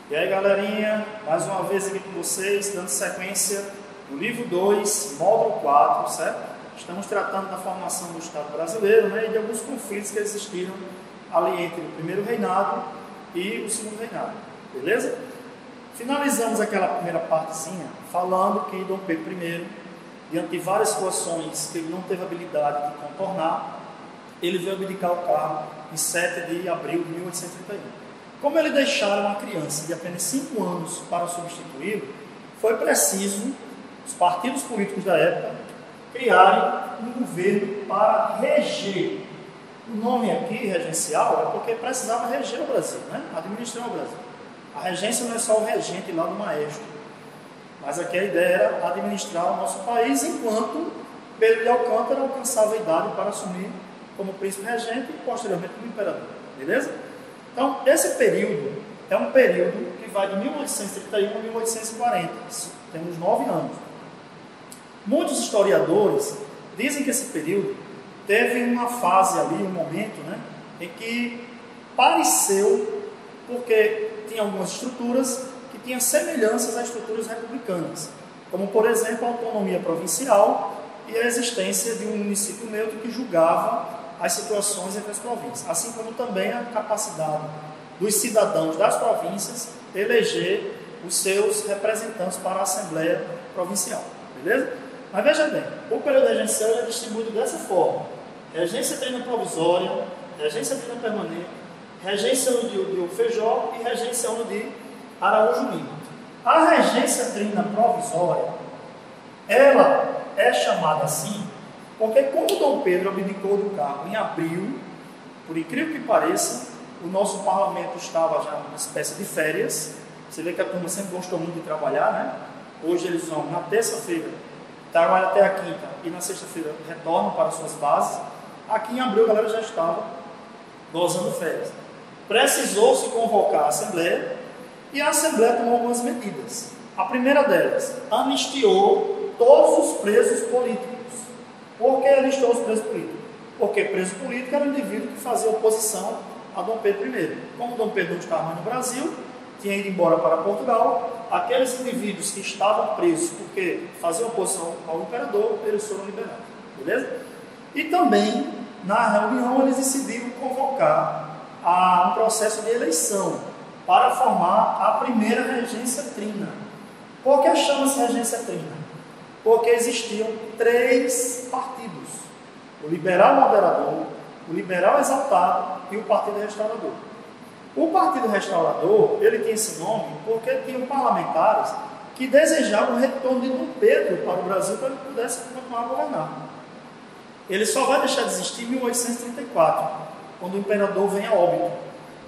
E aí, galerinha, mais uma vez aqui com vocês, dando sequência no livro 2, módulo 4, certo? Estamos tratando da formação do Estado brasileiro, né, e de alguns conflitos que existiram ali entre o primeiro reinado e o segundo reinado, beleza? Finalizamos aquela primeira partezinha falando que Dom Pedro I, diante de várias situações que ele não teve habilidade de contornar, ele veio abdicar o cargo em 7 de abril de 1831. Como ele deixara uma criança de apenas 5 anos para substituí-lo, foi preciso os partidos políticos da época criarem um governo para reger. O nome aqui, regencial, é porque precisava reger o Brasil, né? Administrar o Brasil. A regência não é só o regente lá do maestro, mas aqui a ideia era administrar o nosso país enquanto Pedro de Alcântara alcançava a idade para assumir como príncipe regente e posteriormente como imperador, beleza? Então, esse período é um período que vai de 1831 a 1840, temos 9 anos. Muitos historiadores dizem que esse período teve uma fase ali, um momento, né, em que pareceu, porque tinha algumas estruturas que tinham semelhanças às estruturas republicanas, como, por exemplo, a autonomia provincial e a existência de um município neutro que julgava as situações entre as províncias, assim como também a capacidade dos cidadãos das províncias eleger os seus representantes para a Assembleia Provincial, beleza? Mas veja bem, o período regencial é distribuído dessa forma: regência trina provisória, regência trina permanente, regência de Feijó e regência de Araújo Lima. A regência trina provisória, ela é chamada assim porque, como Dom Pedro abdicou do cargo em abril, por incrível que pareça, o nosso parlamento estava já numa espécie de férias. Você vê que a turma sempre gostou muito de trabalhar, né? Hoje eles vão na terça-feira, trabalham até a quinta, e na sexta-feira retornam para suas bases. Aqui em abril a galera já estava gozando férias. Precisou-se convocar a Assembleia, e a Assembleia tomou algumas medidas. A primeira delas, anistiou todos os presos políticos. Por que alistou os presos políticos? Porque preso político era um indivíduo que fazia oposição a Dom Pedro I. Como Dom Pedro não estava mais no Brasil, tinha ido embora para Portugal, aqueles indivíduos que estavam presos porque faziam oposição ao imperador, eles foram liberados, beleza? E também, na reunião, eles decidiram convocar um processo de eleição para formar a primeira regência trina. Por que chama-se regência trina? Porque existiam 3 partidos: o liberal moderador, o liberal exaltado e o partido restaurador. O partido restaurador, ele tinha esse nome porque tinham parlamentares que desejavam o retorno de Dom Pedro para o Brasil para que ele pudesse continuar a governar. Ele só vai deixar de existir em 1834, quando o imperador vem a óbito.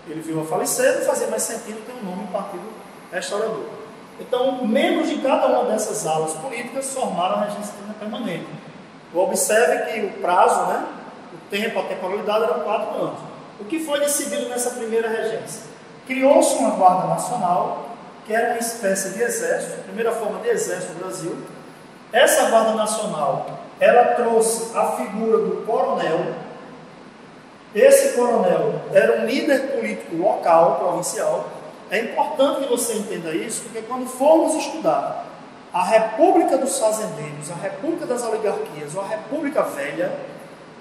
Ele veio a falecer, não fazia mais sentido ter o nome Partido Restaurador. Então, membros de cada uma dessas alas políticas formaram a regência trina permanente. Observe que o prazo, né, o tempo, a temporalidade eram 4 anos. O que foi decidido nessa primeira regência? Criou-se uma Guarda Nacional, que era uma espécie de exército, a primeira forma de exército do Brasil. Essa Guarda Nacional, ela trouxe a figura do coronel. Esse coronel era um líder político local, provincial. É importante que você entenda isso, porque quando formos estudar a República dos Fazendeiros, a República das Oligarquias ou a República Velha,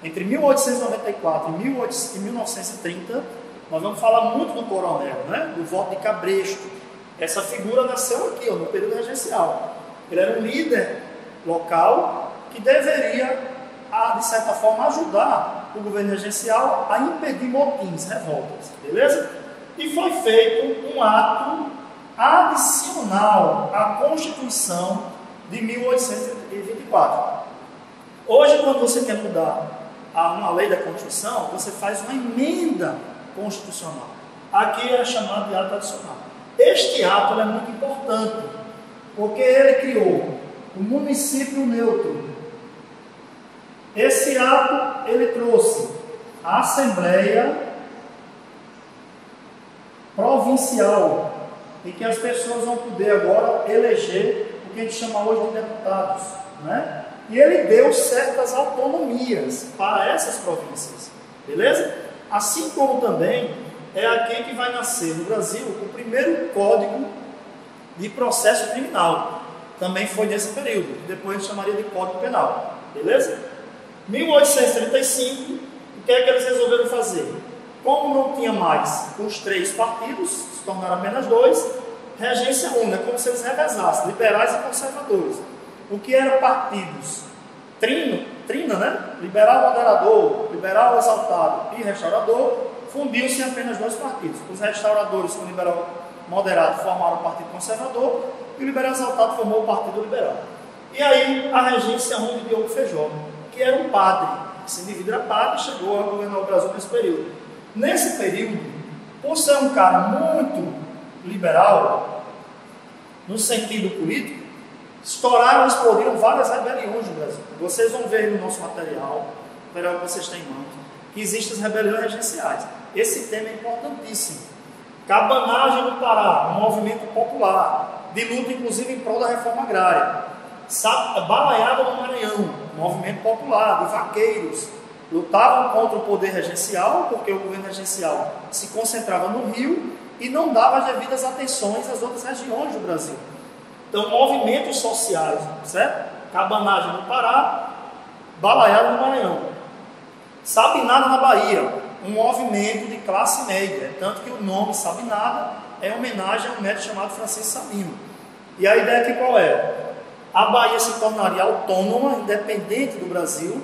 entre 1894 e 1930, nós vamos falar muito do coronel, né? Do voto de Cabresto. Essa figura nasceu aqui, no período regencial. Ele era um líder local que deveria, de certa forma, ajudar o governo regencial a impedir motins, revoltas, beleza? E foi feito um ato adicional à Constituição de 1824. Hoje, quando você quer mudar uma lei da Constituição, você faz uma emenda constitucional. Aqui é chamado de ato adicional. Este ato é muito importante, porque ele criou o município neutro. Esse ato, ele trouxe a Assembleia Provincial, em que as pessoas vão poder agora eleger o que a gente chama hoje de deputados, né? E ele deu certas autonomias para essas províncias, beleza? Assim como também é aqui que vai nascer no Brasil o primeiro código de processo criminal. Também foi nesse período, depois a gente chamaria de Código Penal. Beleza? 1835, o que é que eles resolveram fazer? Como não tinha mais os 3 partidos, se tornaram apenas 2, regência única, como se eles revezassem, liberais e conservadores. O que eram partidos trina, né? Liberal moderador, liberal exaltado e restaurador, fundiam-se em apenas 2 partidos. Os restauradores com o liberal moderado formaram o Partido Conservador e o liberal exaltado formou o Partido Liberal. E aí a regência única de Diogo Feijó, que era um padre, esse indivíduo era padre e chegou a governar o Brasil nesse período. Nesse período, por ser um cara muito liberal, no sentido político, explodiram várias rebeliões no Brasil. Vocês vão ver no nosso material que vocês têm em mãos, que existem as rebeliões regenciais. Esse tema é importantíssimo. Cabanagem no Pará, um movimento popular, de luta inclusive em prol da reforma agrária. Balaiada no Maranhão, um movimento popular, de vaqueiros, lutavam contra o poder regencial, porque o governo regencial se concentrava no Rio e não dava as devidas atenções às outras regiões do Brasil. Então, movimentos sociais, certo? Cabanagem no Pará, balaiada no Maranhão. Sabinada na Bahia, um movimento de classe média, tanto que o nome Sabinada é homenagem a um médico chamado Francisco Sabino. E a ideia aqui qual é? A Bahia se tornaria autônoma, independente do Brasil,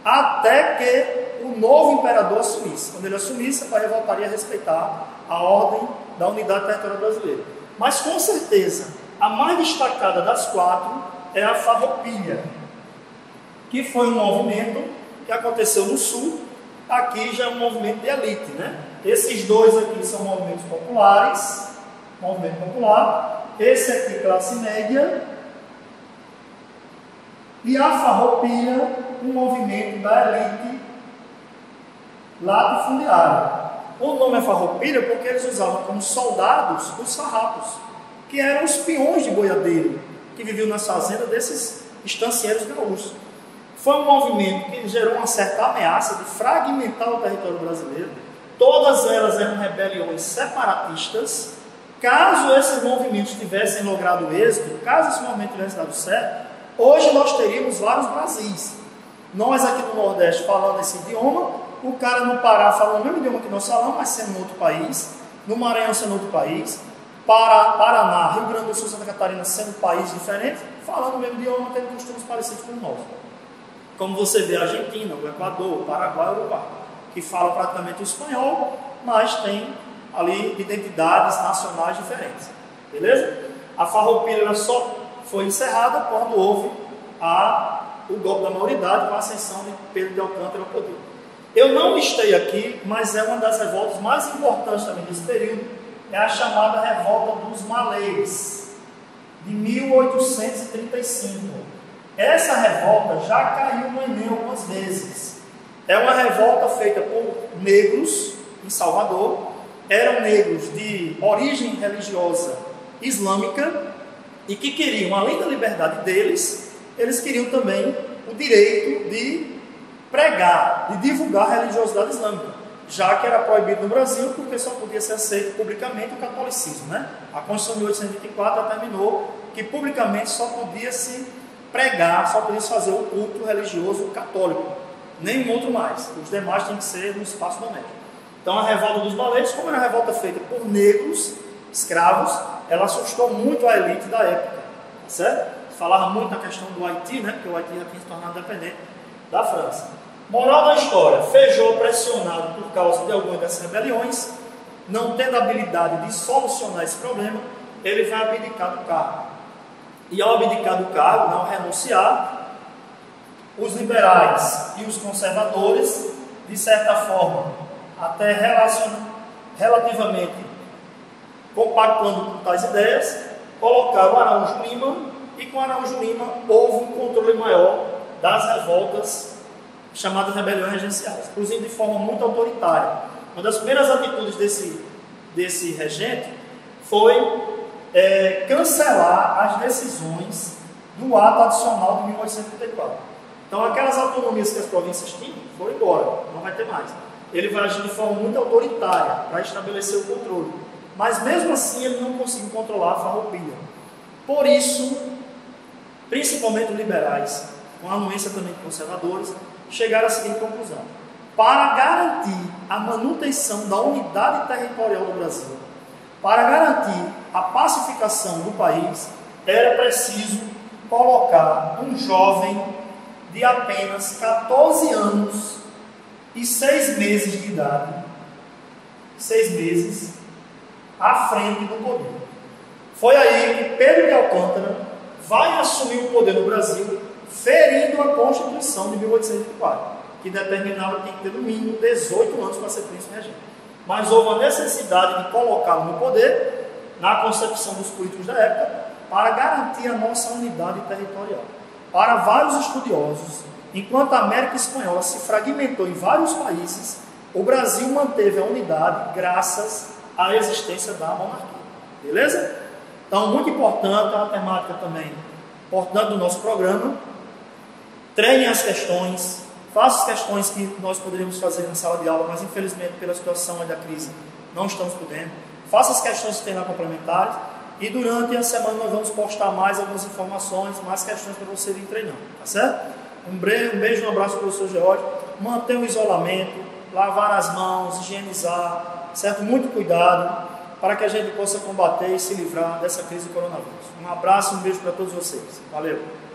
até que o novo imperador assumisse. Quando ele assumisse, a Bahia voltaria a respeitar a ordem da unidade territorial brasileira. Mas com certeza, a mais destacada das 4 é a Farroupilha, que foi um movimento que aconteceu no sul. Aqui já é um movimento de elite, né? Esses 2 aqui são movimentos populares, movimento popular. Esse aqui, classe média. E a Farroupilha, um movimento da elite latifundiária. O nome é Farroupilha porque eles usavam como soldados os farrapos, que eram os peões de boiadeiro, que viviam nas fazendas desses estancieiros gaúchos. Foi um movimento que gerou uma certa ameaça de fragmentar o território brasileiro. Todas elas eram rebeliões separatistas. Caso esses movimentos tivessem logrado êxito, caso esse movimento tivesse dado certo, hoje nós teríamos vários Brasis. Nós aqui no Nordeste falando esse idioma, o cara no Pará falando o mesmo idioma que nós falamos, mas sendo outro país, no Maranhão sendo outro país, Paraná, Rio Grande do Sul, Santa Catarina sendo países diferentes, falando o mesmo idioma, tendo costumes parecidos com o nosso. Como você vê a Argentina, o Equador, o Paraguai, o Uruguai, que falam praticamente o espanhol, mas tem ali identidades nacionais diferentes. Beleza? A Farroupilha só foi encerrada quando houve o golpe da maioridade com a ascensão de Pedro de Alcântara ao poder. Eu não listei aqui, mas é uma das revoltas mais importantes também desse período, é a chamada Revolta dos Malês, de 1835. Essa revolta já caiu no Enem algumas vezes. É uma revolta feita por negros em Salvador, eram negros de origem religiosa islâmica e que queriam, além da liberdade deles, eles queriam também o direito de pregar, de divulgar a religiosidade islâmica, já que era proibido no Brasil porque só podia ser aceito publicamente o catolicismo, né? A Constituição de 1824 determinou que publicamente só podia se pregar, só podia se fazer o culto religioso católico, nenhum outro mais. Os demais tinham que ser no espaço doméstico. Então a revolta dos malês, como era uma revolta feita por negros, escravos, ela assustou muito a elite da época, certo? Falava muito da questão do Haiti, né? Porque o Haiti já tinha se tornado dependente da França. Moral da história: Feijó, pressionado por causa de algumas dessas rebeliões, não tendo habilidade de solucionar esse problema, ele vai abdicar do cargo. E ao abdicar do cargo, não renunciar, os liberais e os conservadores, de certa forma, até relativamente compactuando com tais ideias, colocaram Araújo Lima, e com Araújo Lima houve um controle maior das revoltas chamadas rebeliões regenciais, inclusive de forma muito autoritária. Uma das primeiras atitudes desse regente foi cancelar as decisões do ato adicional de 1834. Então aquelas autonomias que as províncias tinham foram embora, não vai ter mais. ele vai agir de forma muito autoritária para estabelecer o controle. Mas mesmo assim ele não conseguiu controlar a farroupilha. Por isso, principalmente os liberais, com a anuência também de conservadores, chegaram à seguinte conclusão: para garantir a manutenção da unidade territorial do Brasil, para garantir a pacificação do país, era preciso colocar um jovem de apenas 14 anos e 6 meses de idade, 6 meses, à frente do poder. Foi aí que Pedro de Alcântara vai assumir o poder no Brasil, ferindo a Constituição de 1824, que determinava que tem que ter no mínimo 18 anos para ser príncipe regente. Mas houve a necessidade de colocá-lo no poder, na concepção dos políticos da época, para garantir a nossa unidade territorial. Para vários estudiosos, enquanto a América Espanhola se fragmentou em vários países, o Brasil manteve a unidade graças à existência da monarquia. Beleza? Então, muito importante, a temática também importante do nosso programa. Treinem as questões, façam as questões que nós poderíamos fazer na sala de aula, mas infelizmente pela situação da crise não estamos podendo. Faça as questões que tem lá complementares e durante a semana nós vamos postar mais algumas informações, mais questões para você ir treinando, tá certo? Um beijo, um abraço para o professor George. Manter o isolamento, lavar as mãos, higienizar, certo? Muito cuidado para que a gente possa combater e se livrar dessa crise do coronavírus. Um abraço e um beijo para todos vocês. Valeu!